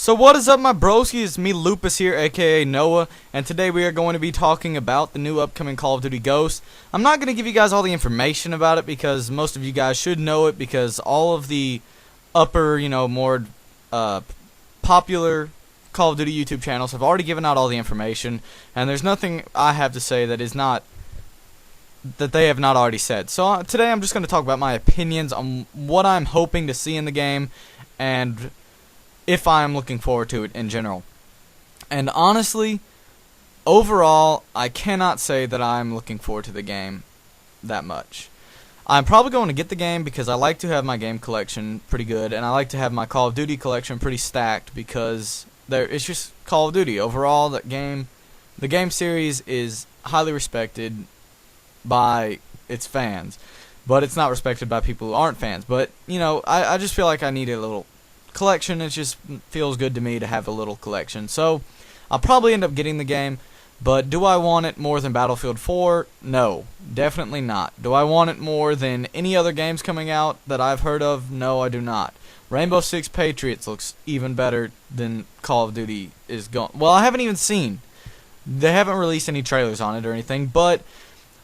So what is up, my broski? It's me, Lupus here, aka Noah, and today we are going to be talking about the new upcoming Call of Duty Ghost. I'm not going to give you guys all the information about it because most of you guys should know it because all of the upper, more popular Call of Duty YouTube channels have already given out all the information, and there's nothing I have to say that they have not already said. So today I'm just going to talk about my opinions on what I'm hoping to see in the game and if I'm looking forward to it in general. And honestly, overall, I cannot say that I'm looking forward to the game that much. I'm probably going to get the game because I like to have my game collection pretty good, and I like to have my Call of Duty collection pretty stacked because it's just Call of Duty. Overall, the game series is highly respected by its fans, but it's not respected by people who aren't fans. But, I just feel like I need a little collection. It just feels good to me to have a little collection. So I'll probably end up getting the game, but do I want it more than Battlefield 4? No, definitely not. Do I want it more than any other games coming out that I've heard of? No, I do not. Rainbow Six Patriots looks even better than Call of Duty is going. Well, I haven't even seen. They haven't released any trailers on it or anything, but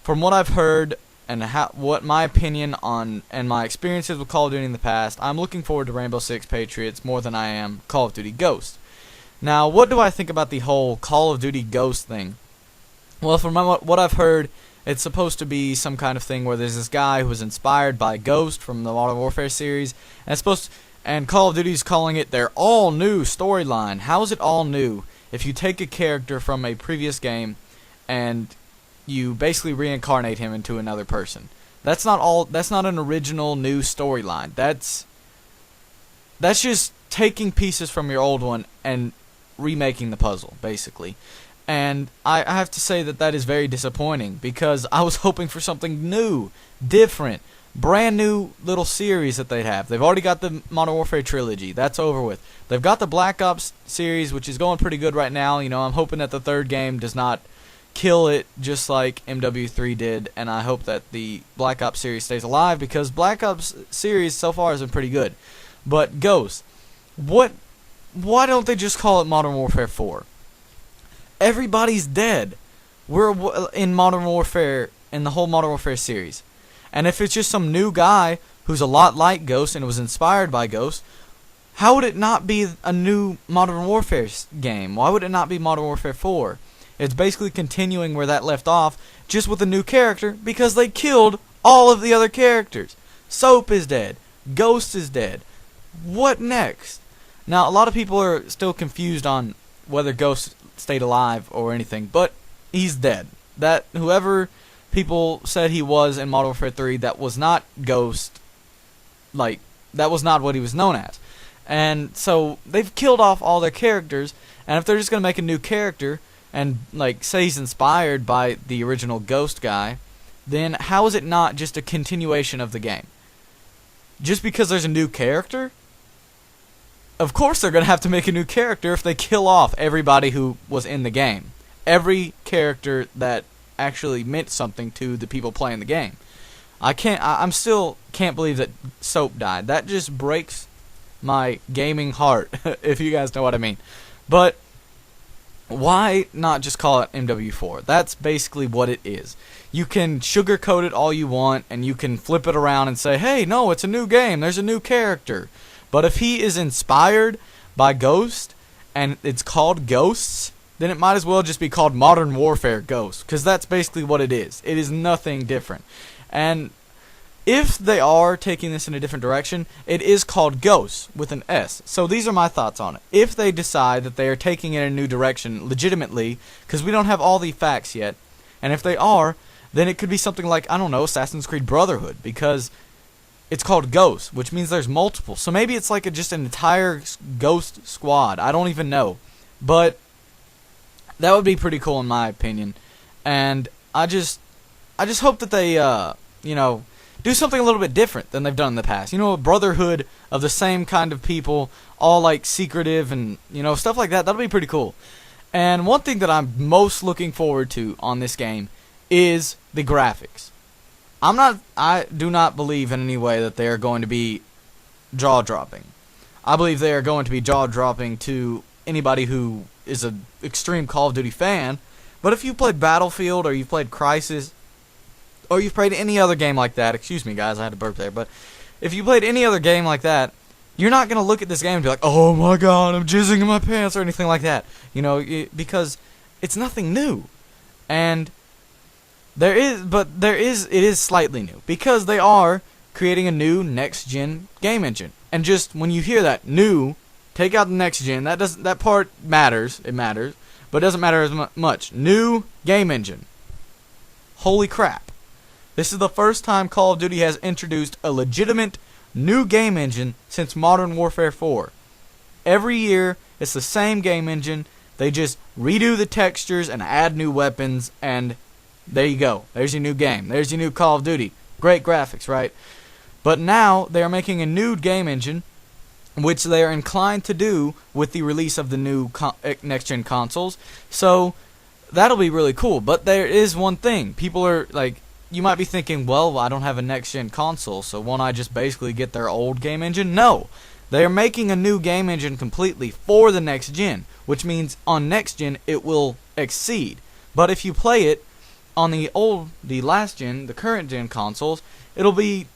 from what I've heard and what my opinion on and my experiences with Call of Duty in the past, I'm looking forward to Rainbow Six Patriots more than I am Call of Duty Ghost. Now, what do I think about the whole Call of Duty Ghost thing? Well, from what I've heard, it's supposed to be some kind of thing where there's this guy who was inspired by Ghost from the Modern Warfare series, and Call of Duty's calling it their all-new storyline. How is it all new if you take a character from a previous game and you basically reincarnate him into another person? That's not an original new storyline. That's just taking pieces from your old one and remaking the puzzle, basically. And I have to say that is very disappointing because I was hoping for something new, different, brand new little series that they'd have. They've already got the Modern Warfare trilogy. That's over with. They've got the Black Ops series, which is going pretty good right now. I'm hoping that the third game does not kill it just like MW3 did, and I hope that the Black Ops series stays alive because Black Ops series so far has been pretty good. But Ghost, why don't they just call it Modern Warfare 4? Everybody's dead. We're in Modern Warfare, in the whole Modern Warfare series. And if it's just some new guy who's a lot like Ghost and was inspired by Ghost, how would it not be a new Modern Warfare game? Why would it not be Modern Warfare 4? It's basically continuing where that left off, just with a new character, because they killed all of the other characters. Soap is dead. Ghost is dead. What next? Now, a lot of people are still confused on whether Ghost stayed alive or anything, but he's dead. Whoever people said he was in Modern Warfare 3, that was not Ghost. That was not what he was known as. And so, they've killed off all their characters, and if they're just going to make a new character and say he's inspired by the original Ghost guy, then how is it not just a continuation of the game? Just because there's a new character? Of course they're going to have to make a new character if they kill off everybody who was in the game. Every character that actually meant something to the people playing the game. I'm still can't believe that Soap died. That just breaks my gaming heart, if you guys know what I mean. But why not just call it MW4? That's basically what it is. You can sugarcoat it all you want, and you can flip it around and say, hey, no, it's a new game, there's a new character. But if he is inspired by Ghost, and it's called Ghosts, then it might as well just be called Modern Warfare Ghost, because that's basically what it is. It is nothing different. And if they are taking this in a different direction, it is called Ghost with an S. So these are my thoughts on it. If they decide that they are taking it in a new direction legitimately, because we don't have all the facts yet, and if they are, then it could be something like, I don't know, Assassin's Creed Brotherhood, because it's called Ghost, which means there's multiple. So maybe it's like just an entire Ghost squad. I don't even know. But that would be pretty cool in my opinion. And I just hope that they, do something a little bit different than they've done in the past. A brotherhood of the same kind of people, all secretive and, stuff like that. That'll be pretty cool. And one thing that I'm most looking forward to on this game is the graphics. I do not believe in any way that they are going to be jaw-dropping. I believe they are going to be jaw-dropping to anybody who is an extreme Call of Duty fan. But if you played Battlefield, or you've played Crysis, or you've played any other game like that, excuse me guys, I had to burp there, but if you played any other game like that, you're not going to look at this game and be like, oh my god, I'm jizzing in my pants, or anything like that. You know, because it's nothing new. And it is slightly new, because they are creating a new next-gen game engine. And just when you hear that, new, take out the next-gen, that part matters, it matters, but it doesn't matter as much. New game engine. Holy crap. This is the first time Call of Duty has introduced a legitimate new game engine since Modern Warfare 4. Every year, it's the same game engine. They just redo the textures and add new weapons, and there you go. There's your new game. There's your new Call of Duty. Great graphics, right? But now, they are making a new game engine, which they are inclined to do with the release of the new next-gen consoles. So, that'll be really cool. But there is one thing. People are, like, you might be thinking, well, I don't have a next-gen console, so won't I just basically get their old game engine? No. They are making a new game engine completely for the next gen, which means on next gen it will exceed. But if you play it on the last gen, the current gen consoles, it'll be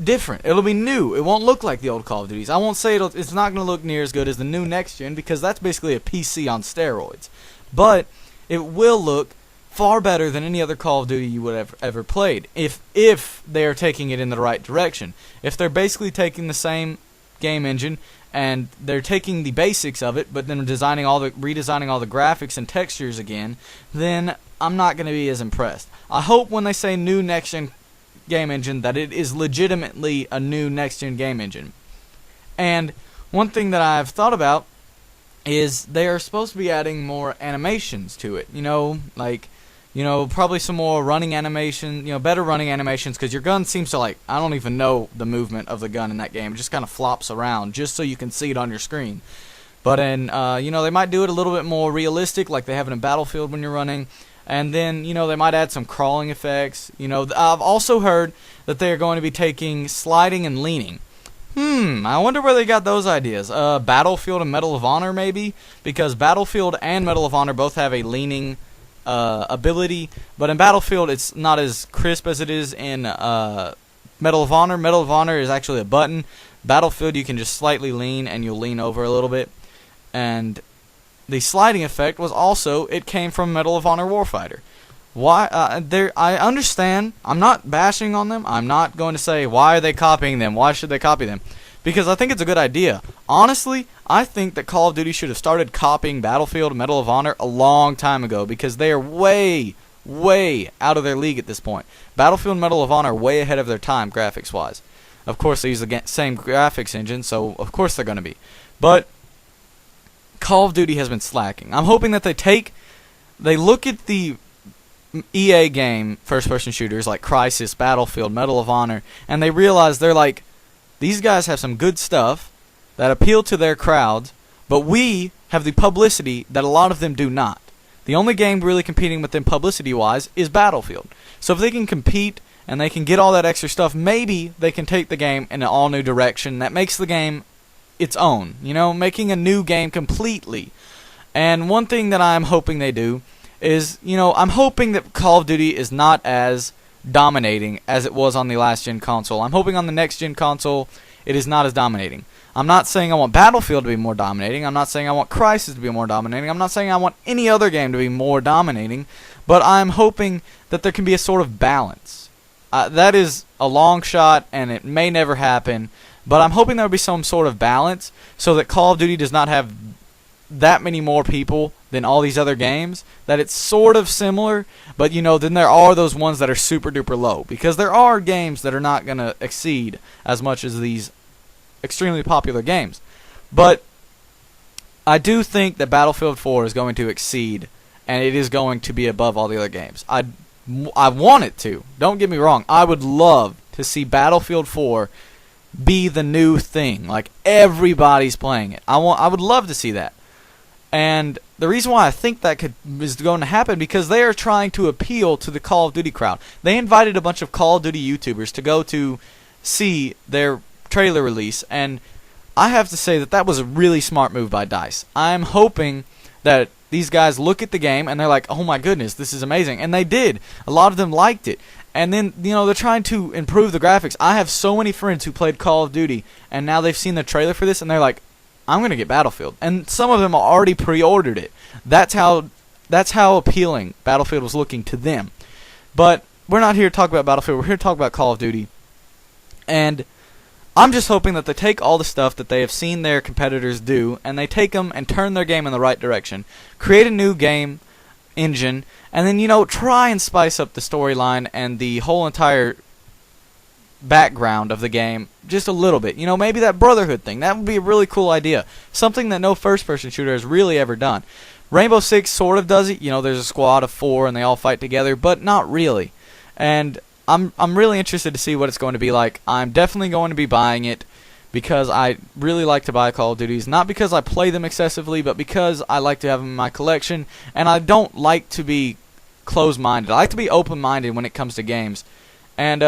different. It'll be new. It won't look like the old Call of Duties. I won't say it's not going to look near as good as the new next gen, because that's basically a PC on steroids. But it will look far better than any other Call of Duty you would have ever played, if they are taking it in the right direction. If they're basically taking the same game engine and they're taking the basics of it, but then redesigning all the graphics and textures again, then I'm not going to be as impressed. I hope when they say new next-gen game engine that it is legitimately a new next-gen game engine. And one thing that I've thought about is they are supposed to be adding more animations to it. You know, like, probably some more running animation, better running animations, because your gun seems to, like, I don't even know the movement of the gun in that game. It just kind of flops around just so you can see it on your screen. But in, they might do it a little bit more realistic, like they have it in Battlefield when you're running. And then, they might add some crawling effects. I've also heard that they are going to be taking sliding and leaning. I wonder where they got those ideas. Battlefield and Medal of Honor, maybe? Because Battlefield and Medal of Honor both have a leaning ability, but in Battlefield it's not as crisp as it is in Medal of Honor. Medal of Honor is actually a button. Battlefield, you can just slightly lean, and you'll lean over a little bit. And the sliding effect was also, it came from Medal of Honor Warfighter. Why? I understand. I'm not bashing on them. I'm not going to say, why are they copying them? Why should they copy them? Because I think it's a good idea. Honestly, I think that Call of Duty should have started copying Battlefield and Medal of Honor a long time ago, because they are way, way out of their league at this point. Battlefield and Medal of Honor are way ahead of their time, graphics-wise. Of course, they use the same graphics engine, so of course they're going to be. But Call of Duty has been slacking. I'm hoping that they look at the EA game first-person shooters like Crysis, Battlefield, Medal of Honor, and they realize they're like, these guys have some good stuff that appeal to their crowds, but we have the publicity that a lot of them do not. The only game really competing with them publicity-wise is Battlefield. So if they can compete and they can get all that extra stuff, maybe they can take the game in an all-new direction that makes the game its own, making a new game completely. And one thing that I'm hoping they do is, I'm hoping that Call of Duty is not as dominating as it was on the last gen console. I'm hoping on the next gen console it is not as dominating. I'm not saying I want Battlefield to be more dominating. I'm not saying I want Crysis to be more dominating. I'm not saying I want any other game to be more dominating. But I'm hoping that there can be a sort of balance. That is a long shot, and it may never happen. But I'm hoping there will be some sort of balance so that Call of Duty does not have that many more people than all these other games, that it's sort of similar, but then there are those ones that are super duper low, because there are games that are not going to exceed as much as these extremely popular games. But I do think that Battlefield 4 is going to exceed, and it is going to be above all the other games. I want it to. Don't get me wrong. I would love to see Battlefield 4 be the new thing, like everybody's playing it. I would love to see that. And the reason why I think that is going to happen, because they are trying to appeal to the Call of Duty crowd. They invited a bunch of Call of Duty YouTubers to go to see their trailer release, and I have to say that was a really smart move by DICE. I'm hoping that these guys look at the game and they're like, oh my goodness, this is amazing. And they did. A lot of them liked it. And then, they're trying to improve the graphics. I have so many friends who played Call of Duty, and now they've seen the trailer for this, and they're like, I'm going to get Battlefield. And some of them already pre-ordered it. That's how appealing Battlefield was looking to them. But we're not here to talk about Battlefield. We're here to talk about Call of Duty. And I'm just hoping that they take all the stuff that they have seen their competitors do, and they take them and turn their game in the right direction. Create a new game engine, and then, try and spice up the storyline and the whole entire background of the game just a little bit. Maybe that Brotherhood thing. That would be a really cool idea. Something that no first-person shooter has really ever done. Rainbow Six sort of does it. There's a squad of 4 and they all fight together, but not really. And I'm really interested to see what it's going to be like. I'm definitely going to be buying it because I really like to buy Call of Duties. Not because I play them excessively, but because I like to have them in my collection, and I don't like to be closed-minded. I like to be open-minded when it comes to games. And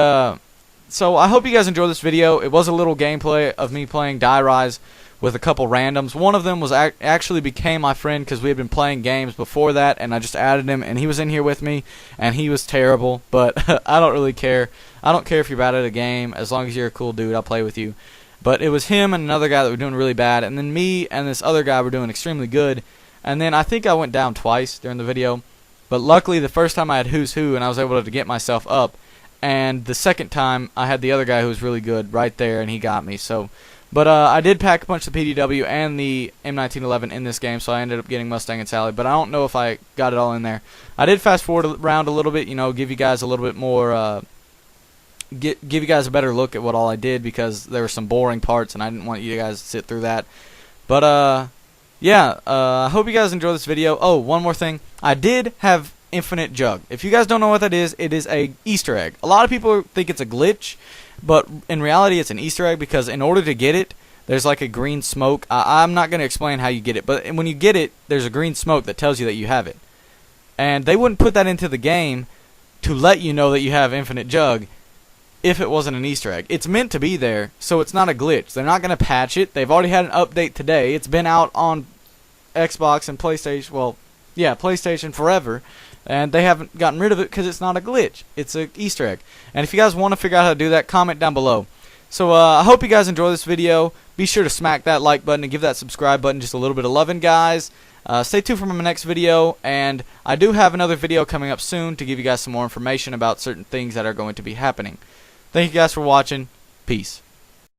so I hope you guys enjoyed this video. It was a little gameplay of me playing Die Rise with a couple randoms. One of them was actually became my friend because we had been playing games before that, and I just added him, and he was in here with me, and he was terrible, but I don't really care. I don't care if you're bad at a game. As long as you're a cool dude, I'll play with you. But it was him and another guy that were doing really bad, and then me and this other guy were doing extremely good, and then I think I went down twice during the video, but luckily the first time I had Who's Who, and I was able to get myself up, and the second time I had the other guy who was really good right there, and he got me. So, but I did pack a bunch of the PDW and the M1911 in this game, so I ended up getting Mustang and Sally, but I don't know if I got it all in there. I did fast forward around a little bit, give you guys a little bit more, give you guys a better look at what all I did, because there were some boring parts and I didn't want you guys to sit through that. But yeah, I hope you guys enjoy this video. Oh, one more thing. I did have Infinite Jug. If you guys don't know what that is, it is a Easter egg. A lot of people think it's a glitch, but in reality it's an Easter egg, because in order to get it, there's like a green smoke. I'm not going to explain how you get it, but when you get it, there's a green smoke that tells you that you have it. And they wouldn't put that into the game to let you know that you have Infinite Jug if it wasn't an Easter egg. It's meant to be there, so it's not a glitch. They're not going to patch it. They've already had an update today. It's been out on Xbox and PlayStation, well, yeah, PlayStation forever, and they haven't gotten rid of it because it's not a glitch. It's an Easter egg. And if you guys want to figure out how to do that, comment down below. So I hope you guys enjoy this video. Be sure to smack that like button and give that subscribe button just a little bit of loving, guys. Stay tuned for my next video, and I do have another video coming up soon to give you guys some more information about certain things that are going to be happening. Thank you guys for watching. Peace.